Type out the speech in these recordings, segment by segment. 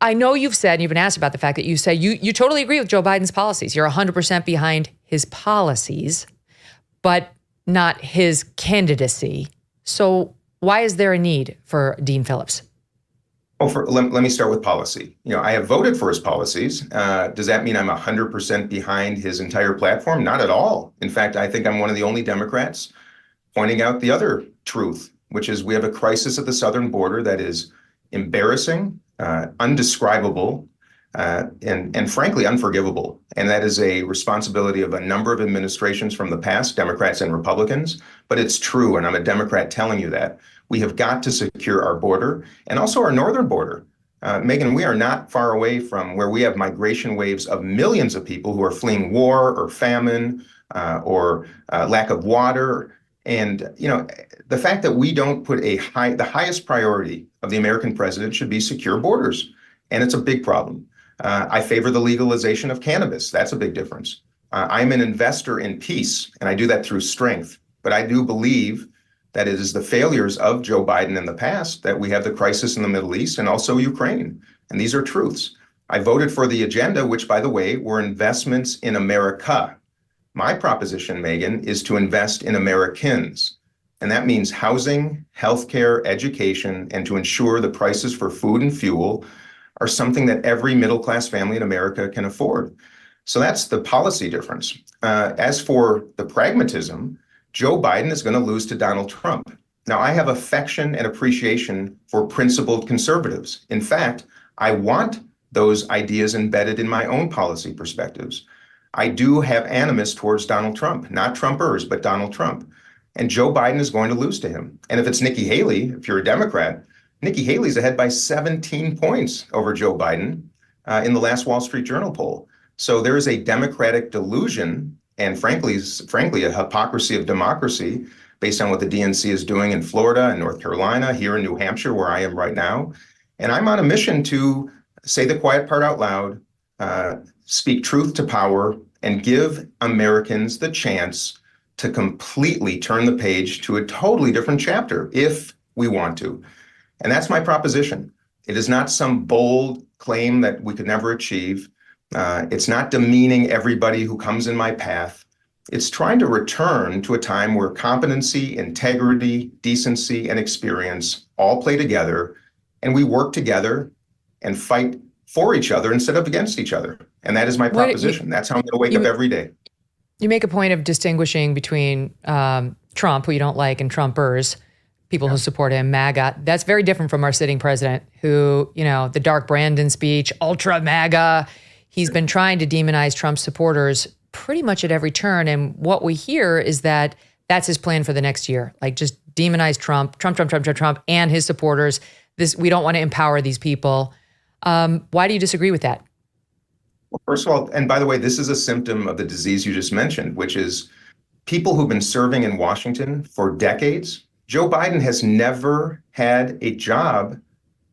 I know you've said, and you've been asked about the fact that you say you totally agree with Joe Biden's policies. You're 100% behind his policies, but not his candidacy. So why is there a need for Dean Phillips? Well, let me start with policy. I have voted for his policies. Does that mean I'm 100% behind his entire platform? Not at all. In fact, I think I'm one of the only Democrats pointing out the other truth, which is we have a crisis at the southern border that is embarrassing, undescribable, and frankly, unforgivable. And that is a responsibility of a number of administrations from the past, Democrats and Republicans. But it's true, and I'm a Democrat telling you that. We have got to secure our border and also our northern border. Megyn, we are not far away from where we have migration waves of millions of people who are fleeing war or famine or lack of water. And, the fact that we don't put the highest priority of the American president should be secure borders. And it's a big problem. I favor the legalization of cannabis. That's a big difference. I'm an investor in peace, and I do that through strength. But I do believe that it is the failures of Joe Biden in the past that we have the crisis in the Middle East and also Ukraine. And these are truths. I voted for the agenda, which, by the way, were investments in America. My proposition, Megyn, is to invest in Americans. And that means housing, healthcare, education, and to ensure the prices for food and fuel are something that every middle-class family in America can afford. So that's the policy difference. As for the pragmatism, Joe Biden is going to lose to Donald Trump. Now, I have affection and appreciation for principled conservatives. In fact, I want those ideas embedded in my own policy perspectives. I do have animus towards Donald Trump, not Trumpers, but Donald Trump. And Joe Biden is going to lose to him. And if it's Nikki Haley, if you're a Democrat, Nikki Haley's ahead by 17 points over Joe Biden in the last Wall Street Journal poll. So there is a Democratic delusion and frankly, a hypocrisy of democracy based on what the DNC is doing in Florida and North Carolina, here in New Hampshire, where I am right now. And I'm on a mission to say the quiet part out loud, speak truth to power, and give Americans the chance to completely turn the page to a totally different chapter if we want to. And that's my proposition. It is not some bold claim that we could never achieve. It's not demeaning everybody who comes in my path. It's trying to return to a time where competency, integrity, decency, and experience all play together, and we work together and fight for each other instead of against each other. And that is my proposition. That's how I'm going to wake up every day. You make a point of distinguishing between Trump, who you don't like, and Trumpers, people who support him, MAGA. That's very different from our sitting president who, the Dark Brandon speech, ultra MAGA. He's been trying to demonize Trump's supporters pretty much at every turn. And what we hear is that that's his plan for the next year. Like, just demonize Trump, and his supporters. We don't want to empower these people. Why do you disagree with that? Well, first of all, and by the way, this is a symptom of the disease you just mentioned, which is people who've been serving in Washington for decades. Joe Biden has never had a job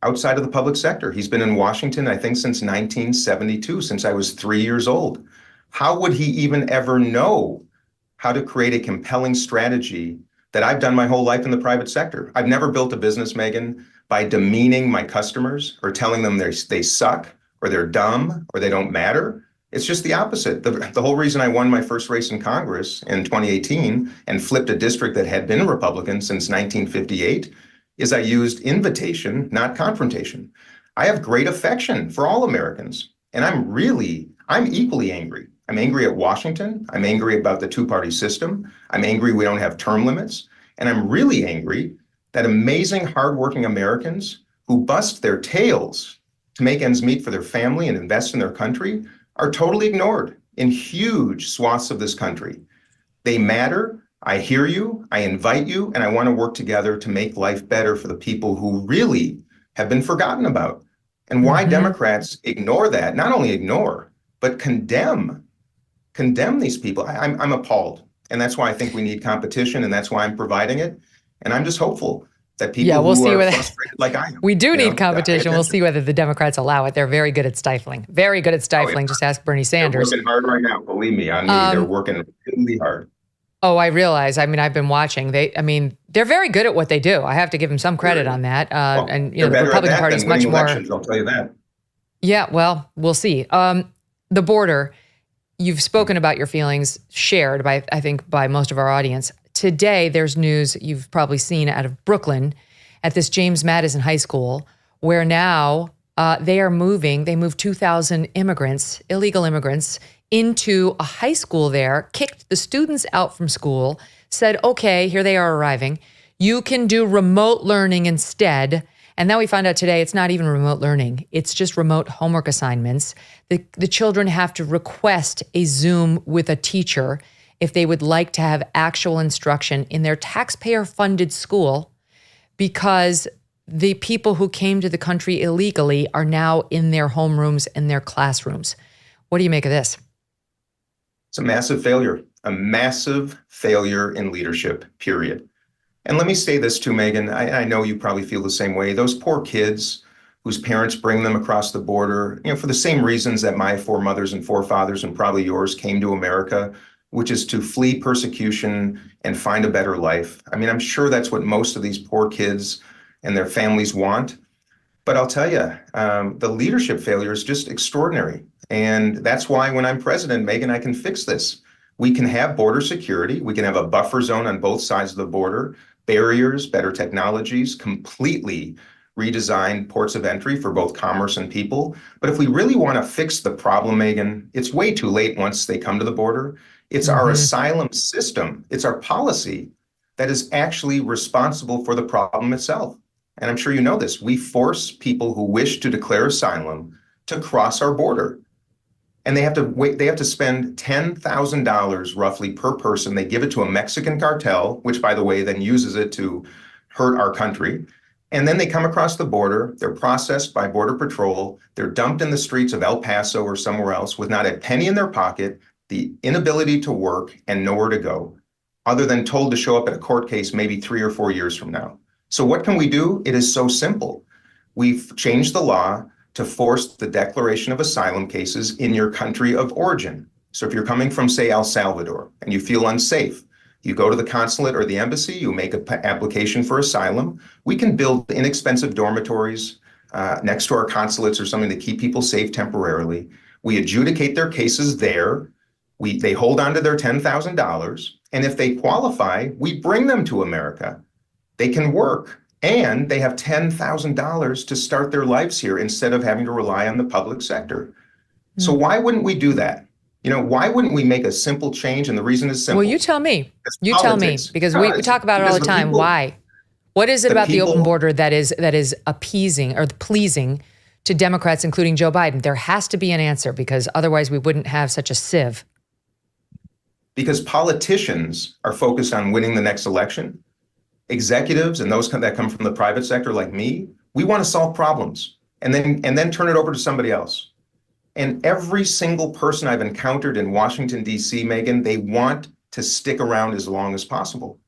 outside of the public sector. He's been in Washington, I think, since 1972, since I was 3 years old. How would he even ever know how to create a compelling strategy that I've done my whole life in the private sector? I've never built a business, Megyn, by demeaning my customers or telling them they suck or they're dumb or they don't matter. It's just the opposite. The whole reason I won my first race in Congress in 2018 and flipped a district that had been Republican since 1958 is I used invitation, not confrontation. I have great affection for all Americans, and I'm equally angry. I'm angry at Washington. I'm angry about the two-party system. I'm angry we don't have term limits. And I'm really angry that amazing, hardworking Americans who bust their tails to make ends meet for their family and invest in their country are totally ignored in huge swaths of this country. They matter. I hear you, I invite you, and I want to work together to make life better for the people who really have been forgotten about. And why Democrats ignore that, not only ignore, but condemn these people. I'm appalled. And that's why I think we need competition, and that's why I'm providing it. And I'm just hopeful that people who are frustrated like I am. We do need competition. We'll see whether the Democrats allow it. They're very good at stifling. Very good at stifling. Just ask Bernie Sanders. They're working hard right now. Believe me, on me. They're working really hard. Oh, I realize. I mean, I've been watching. They're very good at what they do. I have to give them some credit on that. And the Republican Party is much more. I'll tell you that. Yeah, well, we'll see. The border, you've spoken about your feelings, shared by, I think, by most of our audience. Today, there's news you've probably seen out of Brooklyn at this James Madison High School, where now they moved 2,000 immigrants, illegal immigrants, into a high school there, kicked the students out from school, said, okay, here they are arriving. You can do remote learning instead. And now we find out today it's not even remote learning. It's just remote homework assignments. The children have to request a Zoom with a teacher if they would like to have actual instruction in their taxpayer-funded school, because the people who came to the country illegally are now in their homerooms and their classrooms. What do you make of this? It's a massive failure in leadership, period. And let me say this too, Megyn. I know you probably feel the same way. Those poor kids whose parents bring them across the border, for the same reasons that my foremothers and forefathers and probably yours came to America, which is to flee persecution and find a better life. I mean, I'm sure that's what most of these poor kids and their families want. But I'll tell you, the leadership failure is just extraordinary. And that's why when I'm president, Megyn, I can fix this. We can have border security. We can have a buffer zone on both sides of the border, barriers, better technologies, completely redesigned ports of entry for both commerce and people. But if we really want to fix the problem, Megyn, it's way too late once they come to the border. It's our asylum system. It's our policy that is actually responsible for the problem itself. And I'm sure you know this. We force people who wish to declare asylum to cross our border. And they have to wait. They have to spend $10,000 roughly per person. They give it to a Mexican cartel, which, by the way, then uses it to hurt our country. And then they come across the border. They're processed by Border Patrol. They're dumped in the streets of El Paso or somewhere else with not a penny in their pocket, the inability to work, and nowhere to go, other than told to show up at a court case maybe 3 or 4 years from now. So what can we do? It is so simple. We've changed the law to force the declaration of asylum cases in your country of origin. So if you're coming from, say, El Salvador, and you feel unsafe, you go to the consulate or the embassy, you make an application for asylum. We can build inexpensive dormitories next to our consulates or something to keep people safe temporarily. We adjudicate their cases there. They hold on to their $10,000. And if they qualify, we bring them to America. They can work. And they have $10,000 to start their lives here instead of having to rely on the public sector. So why wouldn't we do that? Why wouldn't we make a simple change? And the reason is simple. Well, you tell me. You tell me, because we talk about it all the time. Why? What is it about the open border that is appeasing or pleasing to Democrats, including Joe Biden? There has to be an answer, because otherwise we wouldn't have such a sieve. Because politicians are focused on winning the next election. Executives and those that come from the private sector like me, we want to solve problems and then turn it over to somebody else. And every single person I've encountered in Washington, D.C., Megyn, they want to stick around as long as possible.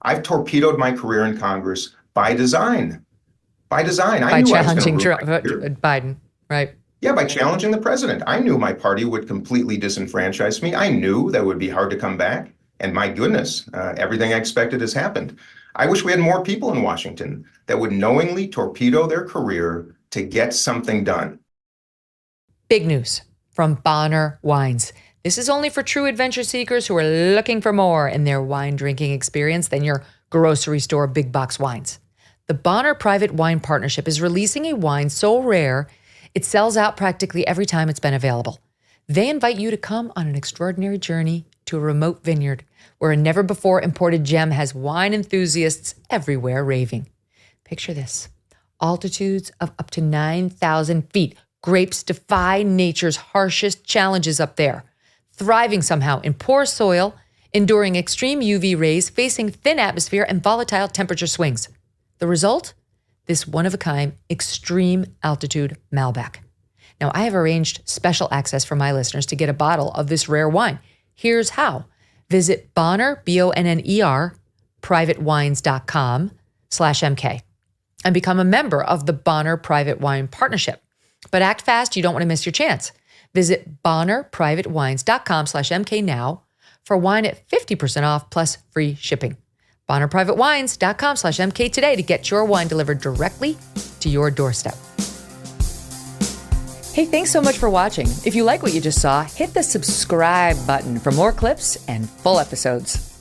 I've torpedoed my career in Congress by design. By challenging Biden, right? Yeah, by challenging the president. I knew my party would completely disenfranchise me. I knew that would be hard to come back. And my goodness, everything I expected has happened. I wish we had more people in Washington that would knowingly torpedo their career to get something done. Big news from Bonner Wines. This is only for true adventure seekers who are looking for more in their wine drinking experience than your grocery store big box wines. The Bonner Private Wine Partnership is releasing a wine so rare, it sells out practically every time it's been available. They invite you to come on an extraordinary journey to a remote vineyard where a never-before imported gem has wine enthusiasts everywhere raving. Picture this: altitudes of up to 9,000 feet. Grapes defy nature's harshest challenges up there, thriving somehow in poor soil, enduring extreme UV rays, facing thin atmosphere and volatile temperature swings. The result? This one-of-a-kind extreme altitude Malbec. Now, I have arranged special access for my listeners to get a bottle of this rare wine. Here's how. Visit Bonner, BONNER, privatewines.com/MK and become a member of the Bonner Private Wine Partnership. But act fast, you don't want to miss your chance. Visit bonnerprivatewines.com/MK now for wine at 50% off plus free shipping. bonnerprivatewines.com/MK today to get your wine delivered directly to your doorstep. Hey, thanks so much for watching. If you like what you just saw, hit the subscribe button for more clips and full episodes.